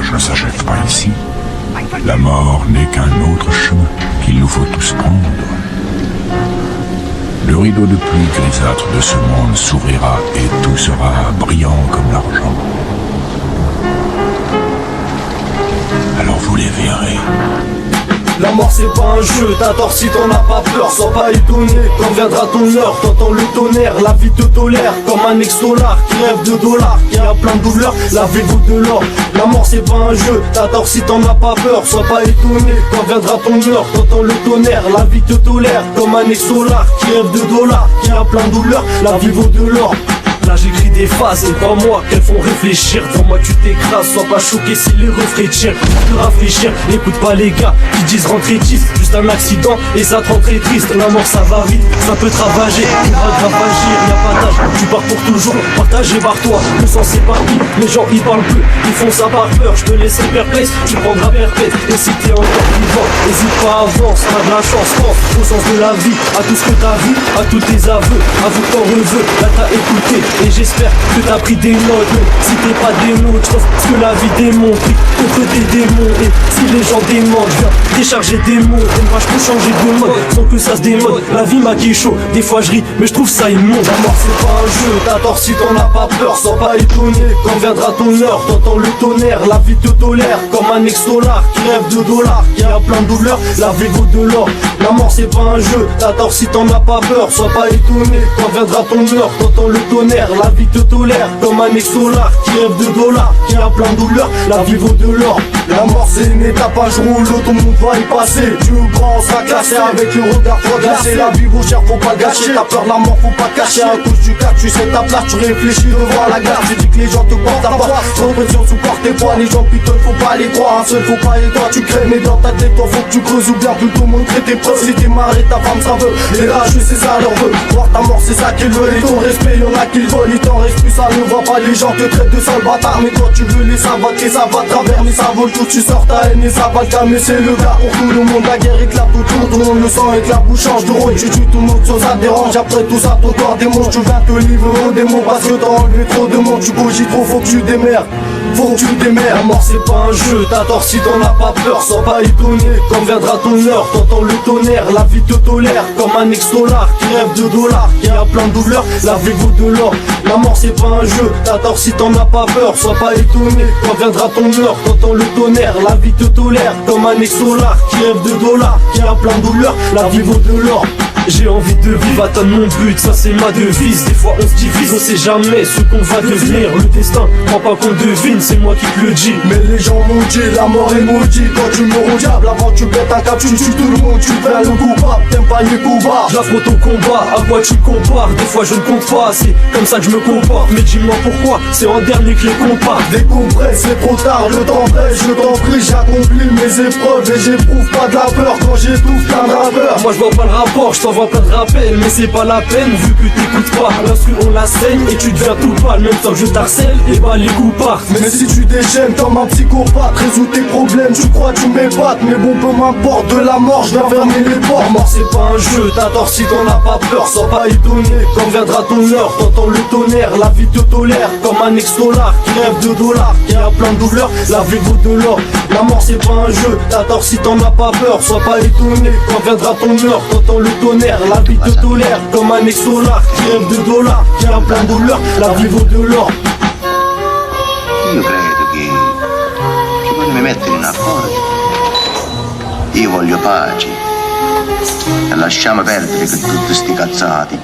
voyage ne s'achève pas ici. La mort n'est qu'un autre chemin qu'il nous faut tous prendre. Le rideau de pluie grisâtre de ce monde s'ouvrira et tout sera brillant comme l'argent. Alors vous les verrez. La mort c'est pas un jeu, t'as tort si t'en as pas peur. Sois pas étonné, quand viendra ton heure. T'entends le tonnerre, la vie te tolère. Comme un ex-dollar qui rêve de dollars, qui a plein de douleurs, la vie vaut de l'or. La mort c'est pas un jeu, t'as tort si t'en as pas peur. Sois pas étonné, quand viendra ton heure. T'entends le tonnerre, la vie te tolère. Comme un ex-dollar qui rêve de dollars, qui a plein de douleurs, la vie vaut de l'or. Là j'écris des phases, et pas moi qu'elles font réfléchir. Devant moi tu t'écrases, sois pas choqué si les refrains tirent. Pour rafraîchir, n'écoute pas les gars qui disent rentrer triste. Juste un accident et ça te rend très triste. La mort ça va vite, ça peut te ravager. Tu vas grave agir, y'a pas d'âge, tu pars pour toujours. Partagé par toi, le sang s'éparpille. Les gens ils parlent plus, ils font ça par peur. Je te laisserai perplexe, tu prendras perpète. Et si t'es encore vivant, hésite pas, avance, t'as de la chance. Pense au sens de la vie, à tout ce que t'as vu, à tous tes aveux. Avoue que t'en reveux, là t'as écouté. Et j'espère que t'as pris des notes. Mais si t'es pas des nôtres, ce que la vie démontre contre des démons. Et si les gens démentent, viens décharger des mots. Et moi je peux changer de mode sans que ça se démode. La vie m'a chaud, des fois je ris mais je trouve ça immonde. La mort c'est pas un jeu, t'as tort si t'en as pas peur. Sois pas étonné, quand viendra ton heure. T'entends le tonnerre, la vie te tolère. Comme un ex-dollar qui rêve de dollars, qui a plein de douleurs, la vie vaut de l'or. La mort c'est pas un jeu, t'as tort si t'en as pas peur. Sois pas étonné, quand viendra ton heure. T'entends le tonnerre, la vie te tolère. Comme un ex-dollar qui rêve de dollars, qui a plein de douleurs, la vie vaut de l'or. La mort c'est une étape à jour, tout le monde va y passer. Tu ou grand, on sera classé avec le regard froid glacé. La vie vaut cher, faut pas gâcher. T'as peur, la mort, faut pas cacher. À cause du cas, tu sais ta place, tu réfléchis devant la glace. Tu dis que les gens te portent à part. Trop de pression sous porte tes poids. Les gens putain, faut pas les croire. Un seul, faut pas et toi, tu crées. Mais dans ta tête, toi, faut que tu creuses ou bien plutôt montrer tes preuves. Si t'es marré, ta femme, ça veut. Les rageux, c'est ça leur veut. Voir ta mort, c'est ça qu'ils veulent. Et ton respect, y'en a qui le veulent. Il t'en reste plus, ça ne voit pas. Les gens te traitent de sale bâtard. Mais toi, tu veux les savates et ça va travers. Mais ça vole tout, tu sors ta haine et ça va le calmer. C'est le gars pour tout le monde. La guerre éclate autour de monde. Le sang éclate, bouche change de rôle. Tu tues tout le monde, ça dérange. Après tout ça, ton corps démontre. Tu viens te livrer au démon parce que t'as enlevé trop de monde. Tu cogites trop, faut que tu démerdes. Faut que tu démerdes. La mort c'est pas un jeu, t'as tort si t'en as pas peur. Sois pas étonné, quand viendra ton heure. T'entends le tonnerre, la vie te tolère. Comme un ex-dollar qui rêve de dollars, qui a plein de douleurs, la vie vaut de l'or. La mort c'est pas un jeu, t'as tort si t'en as pas peur. Sois pas étonné, quand viendra ton heure. T'entends le tonnerre, la vie te tolère. Comme un ex-dollar qui rêve de dollars, qui a plein de douleurs, la vie vaut de l'or. J'ai envie de vivre, atteindre mon but, ça c'est ma devise. Des fois on se divise, on sait jamais ce qu'on va devenir. Le destin, crois pas qu'on devine, c'est moi qui te le dis. Mais les gens m'ont dit, la mort est maudite. Quand tu me au diable, avant tu pètes un cap, tu tues tout le monde. Tu fais le coupable, t'aimes pas les combats. J'affronte au combat, à quoi tu compares? Des fois je ne compte pas, c'est comme ça que je me comporte. Mais dis-moi pourquoi, c'est en dernier que les compare. Décompresse, c'est trop tard, le temps presse. Je t'en prie, j'accomplis mes épreuves. Et j'éprouve pas de la peur quand j'étouffe qu'un rappeur. Moi je vois pas le rapport, je t'envoie plein de rappels, mais c'est pas la peine vu que t'écoutes pas. Lorsque on la saigne et tu deviens tout pâle, même temps que je t'harcèle, et bah les coups partent. Mais si tu déchaînes comme un psychopathe, résous tes problèmes, tu crois tu m'épates. Mais bon peu m'importe, de la mort, je viens fermer les portes. La mort c'est pas un jeu, t'as tort si t'en as pas peur. Sois pas étonné, quand viendra ton heure. T'entends le tonnerre, la vie te tolère. Comme un ex-dollar qui rêve de dollars, qui a plein de douleurs, la vie vaut de l'or. La mort c'est pas un jeu, t'as tort si t'en as pas peur. Sois pas étonné, quand viendra ton heure. T'entends le tonnerre, la vie te tolère. Comme un ex-dollar qui rêve de dollars, qui a plein de douleurs, la vie vaut de l'or. Io credo che voi mi mettere in accordo. Io voglio pace. E lasciamo perdere che tutti sti cazzati.